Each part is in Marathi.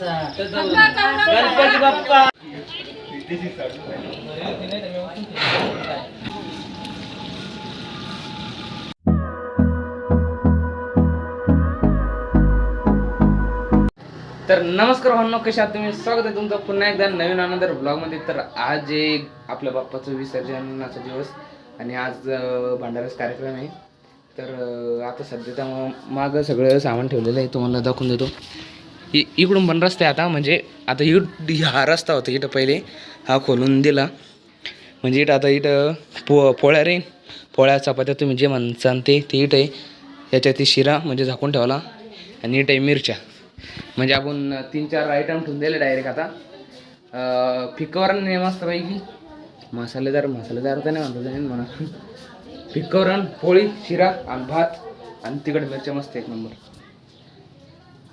गणपती बाप्पा. तर नमस्कार भावनो, कशा आहात तुम्ही? स्वागत आहे तुमचं पुन्हा एकदा नवीन आनंद ब्लॉगमध्ये. तर आज एक आपल्या बाप्पाचं विसर्जनाचा दिवस आणि आज भंडाराचा कार्यक्रम आहे. तर आता सध्या त्या मागं सगळं सामान ठेवलेलं आहे, तुम्हाला दाखवून देतो. इकडून पण रस्ता आहे आता, म्हणजे आता हा रस्ता होता इथं पहिले, हा खोलून दिला. म्हणजे इथं आता इथं पोळ्या रे, पोळ्या चपात्या तुम्ही जे म्हणसान ते इथं आहे. याच्यात शिरा म्हणजे झाकून ठेवला आणि इथं आहे मिरच्या. म्हणजे आपण 3-4 आयटम ठेवून दिले डायरेक्ट. आता फिकवरण नाही मस्तपैकी मसालेदार तर नाही म्हणतो म्हणा. फिकवरण, पोळी, शिरा आणि भात आणि तिखट मिरच्या मस्त एक नंबर.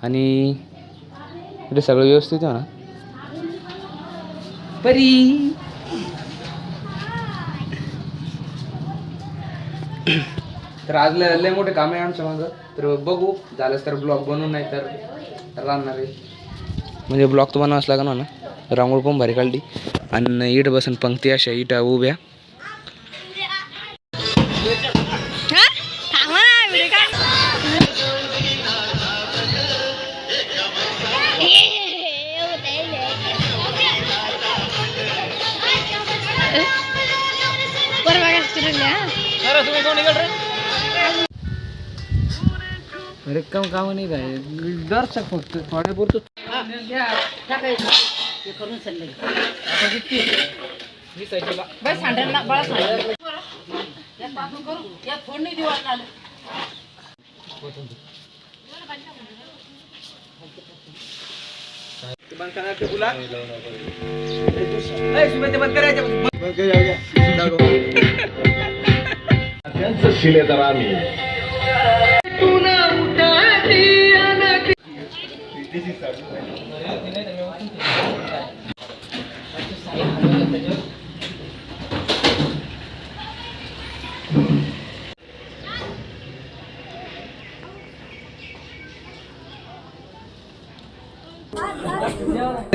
आणि इथे सगळं व्यवस्थित आहे म्हणा. परी तर आज लय मोठे काम आहे आमच्या मागं. तर बघू झालंच तर ब्लॉग बनवून, नाही तर राहणार आहे. म्हणजे ब्लॉग तर बनवाच लागणार ना. रांगोळ पण भारी काढली आणि इट बसून पंक्ती अशा इटा उभ्या. अरे कम काम नाही काय दर्शक फक्त थोड्या पुरतो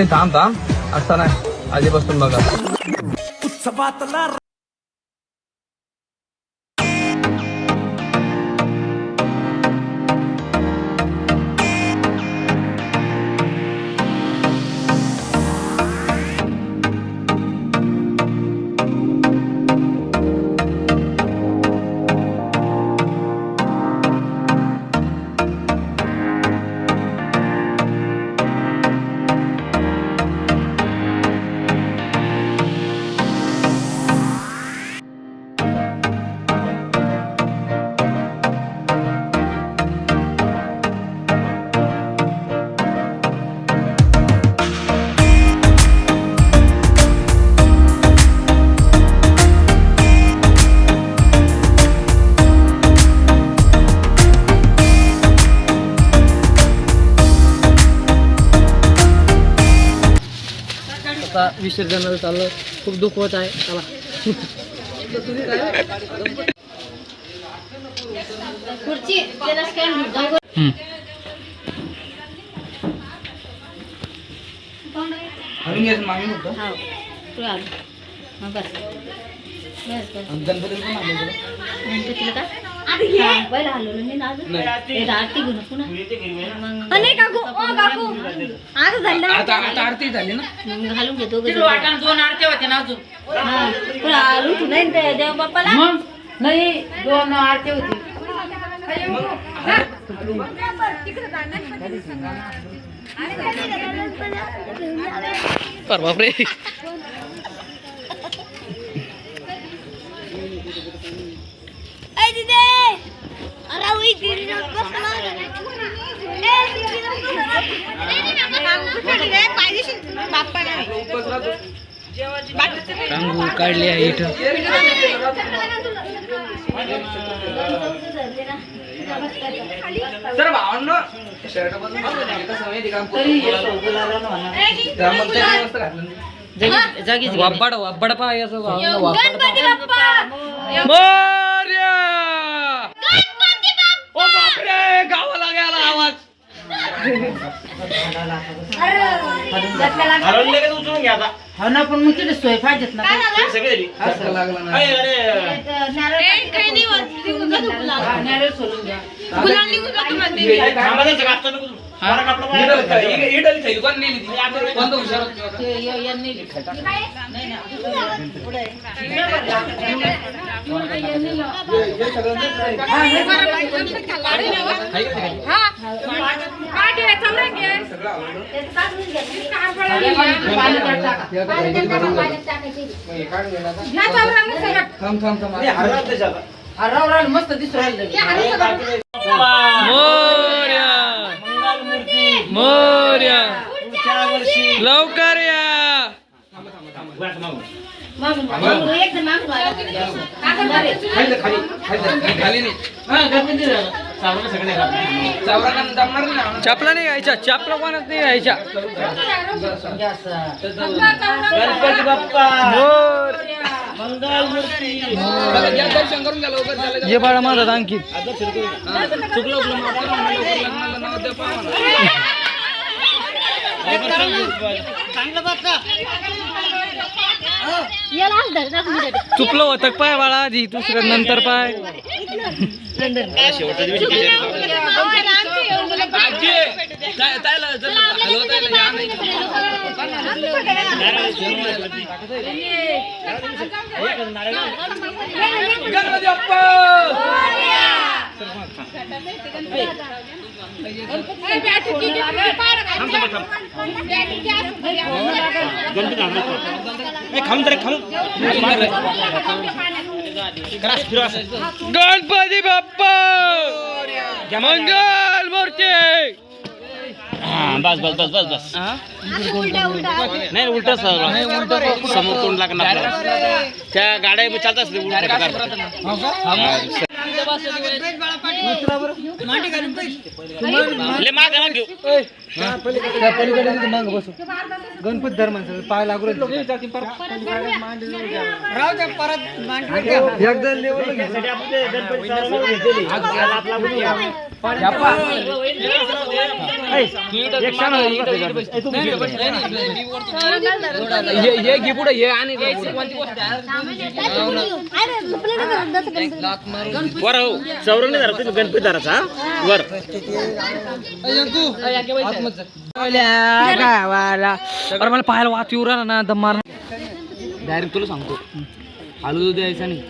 थांब असं नाही, आधीपासून बघा. उत्सवातला विसर्जनाला चाललं, खूप दुःख होत आहे. चला गणपतीला का पहिला हलवलं मी आरती घेऊन पुन्हा आरती झाली ना, घालून घेतो. 2 आरती होते ना अजून. नाही देव बाप्पाला नाही 2 आरती होती. बापरे रांगोळी काढली आहे इथं. तर भावांनो शर्ट बसून वापड पाय असं गावाला गेला आवाज. उचलून घ्या आता. हो ना पण मग तिथे सोय पाहिजेत ना सगळे झाली. धक्का लागला ना. अरे अरे नारळ सोलून घ्या थांबायचं का? आता नको. बरं कापलं बाहेर. इडली खायली कोण नेली ती? कोणतं हुशार होतं? यांनी थांब थांब थांब. नाही, हरवलं त्याच्यात. हरवराल मस्त दिसू राहिलं मंगलमूर्ती. मोर्या पुढच्या वर्षी. लवकर या. बस मागून. खाली नाही. हा, गणपती झाला. सावरलं सगळे घाला. चौराकांना जमणार नाही ना. चपला नाही घ्यायच्या, चपला कोणाच नाही घ्यायच्या. गणपती बाप्पा. मोर मंगलमूर्ती. चला, घ्या दर्शन करून घ्या लवकर. चला, ये बाळा माझा आणखी चुकलं आपलं माफ करा मला. लवकर लग्नाला नाव द्या पहा मला. चुकलं होतं पाय बाळा आधी, दुसरं नंतर पाय. शेवटच्या दिवशी आजी, ताईला जर हलवता या नाही. गणपती बाप्पा. गणपती बाप्पा मंगल मूर्ती. बस बस बस बस बस. नाही उलट समोर तोंड लागणार आपल्याला. त्या गाड्या चालत असते गणपती धर्मांचं पाय लागू हे घे पुढे हे आणि कोणती गोष्ट वर चौरंग नाही धरा तुम्ही गणपती धराचा वर. गावाला अरे मला पाहायला वाच येऊ राहिला ना दम मार. डायरेक्ट तुला सांगतो हलू द्यायचा नाही.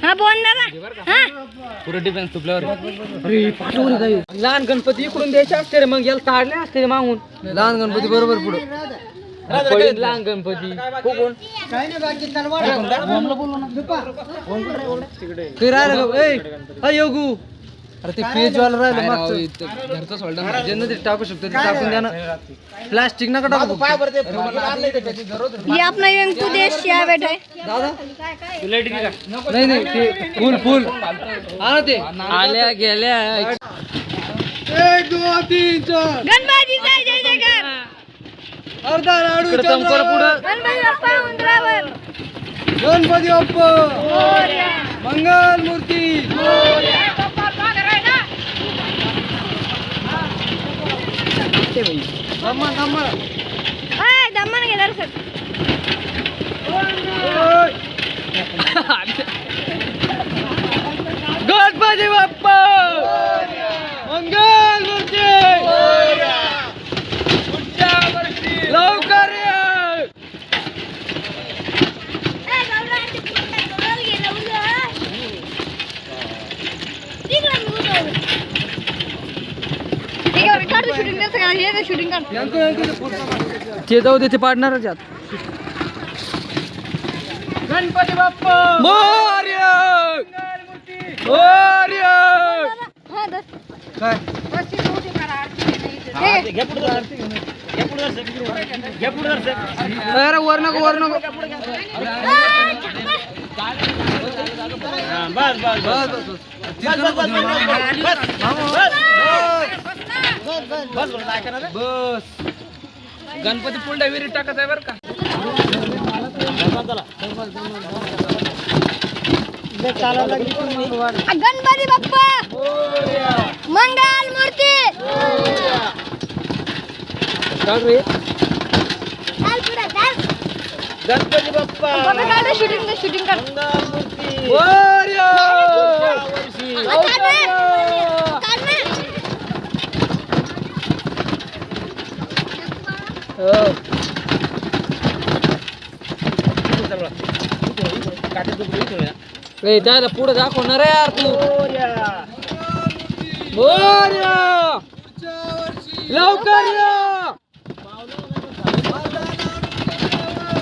पुढे डिफेन्स तुपल्यावर. अरे पाठवून जाईल. लहान गणपती इकडून द्यायचे असते रे, मग याला ताडले असते रे मागून. लहान गणपती बरोबर पुढे लहान गणपती योगू. अरे ते पेज वाला राहिलं घरचं सोडलं ज्यांना ते टाकू शकतो ते टाकून द्या ना. प्लास्टिक नका टाकू. ये अपना यंकू देश या बैठा है दादा नाही नाही ते फुल फुल हा ते आल्या गेल्या. 1 2 3 4 गणपती जय जय जयकार. अर्धा लाडू चमकर पुढं. गणपती बाप्पा उंदरावर. गणपती बाप्पा मंगल मूर्ती. दमन गेला सर. गणपती बाप्पा मंगल मूर्ती. लवकर या. शूटिंग ते जाऊ दे, ते पाडणारच यात. गणपती बाप्पा मोरया मोरया. काय घ्या पुढे धर. घ्या पुढे धर. घ्या पुढे धर. अरे वर नको वर नको. बस बस बस बस. गणपती पुढल्या विहिरीत टाकत आहे बरं का. गणपती बाप्पा मंगल मूर्ती. काढ रे चाल पुढे चाल गणपती बाप्पा बाबा काढ शूटिंग काढ मंगलमूर्ती वोर्या वर्षी काढ ना ए त्याला पुढे दाखवणार आहे यार तू वोर्या लवकर या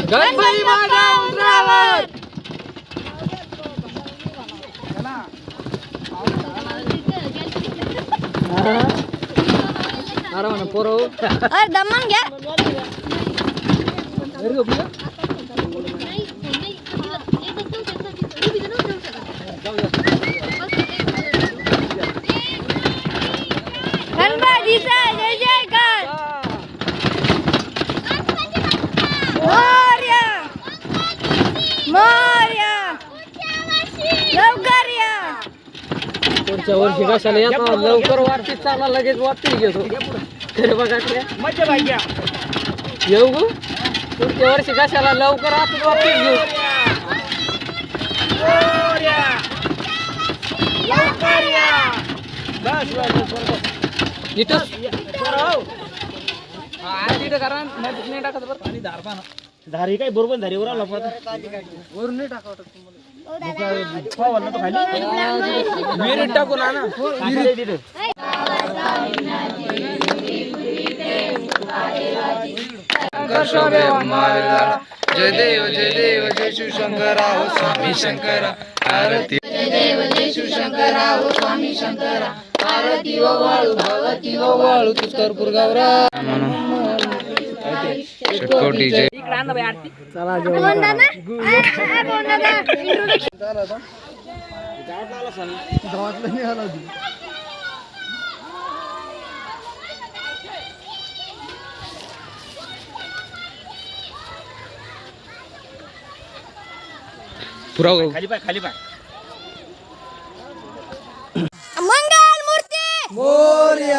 गणपती माझ्या उंदरावर अरे म्हणा पोरं अरे दमन घ्या घरी झोपली का? गणपतीचा जय जयकार मोरया मोरया लवकर या पुढच्या वर्षी कशाला येतो लवकर वाटतीच चाला लगेच वाटतीच घेतो तरी बघा मजा भाग्या येऊ गो पुढच्या वर्षी कशाला लवकर आतच वाटतीच घेऊ इथं तिथं करा नाही टाकत बरं धारी काय बरोबर धारीवर आला वरून नाही टाकावं विहिरीत टाकून आणा जय देव जय शिवशंकरा हो स्वामी शंकरा आरती जय देव जय शिवशंकरा हो स्वामी शंकरा आरती वाळू भगवती वाळू तू कर्पूर गौरा षटकोटी जय चला बोलना ना बोलना ना पुरा खाली पाय मंगल मूर्ती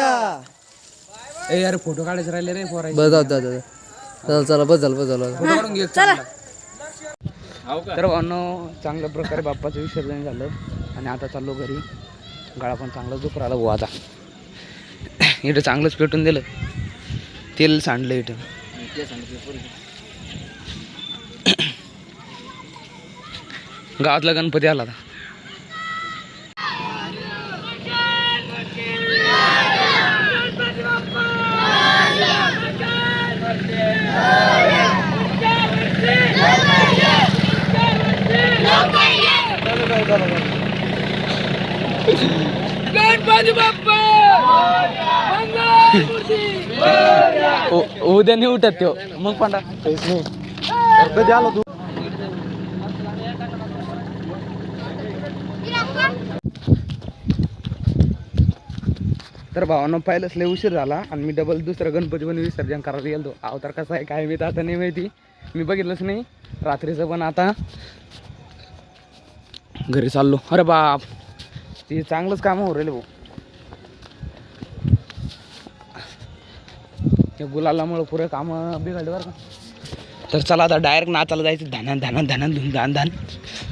ए यार फोटो काढायचे राहिले रे पोरायचे बस जाऊ चला बस झालं फोटो काढून घे चला तर भावनो चांगल्या प्रकारे बाप्पाचं विसर्जन झालं आणि आता चाललो घरी गाळा पण चांगला दुख राहिला भाऊ आता इथं चांगलंच पेटून दिलं तेल सांडलं इथं गावातला गणपती आला आता गणपती बाप्पा उद्या नाही उठत तो मग पांडा कधी आलो तू तर भावानं पाहिलंच लय उशीर झाला आणि मी डबल दुसरं गणपती पण विसर्जन करायला गेलो अवतार कसा आहे काय मी तर आता नाही माहिती मी बघितलंच नाही रात्रीचं पण आता घरी चाललो अरे बाप ते चांगलंच काम हो राहिले भाऊ ते गुलालामुळे पुरे काम बिघडले बरं का तर चला आता डायरेक्ट नाचायला जायचं धानान धानान धानान धूम धान धान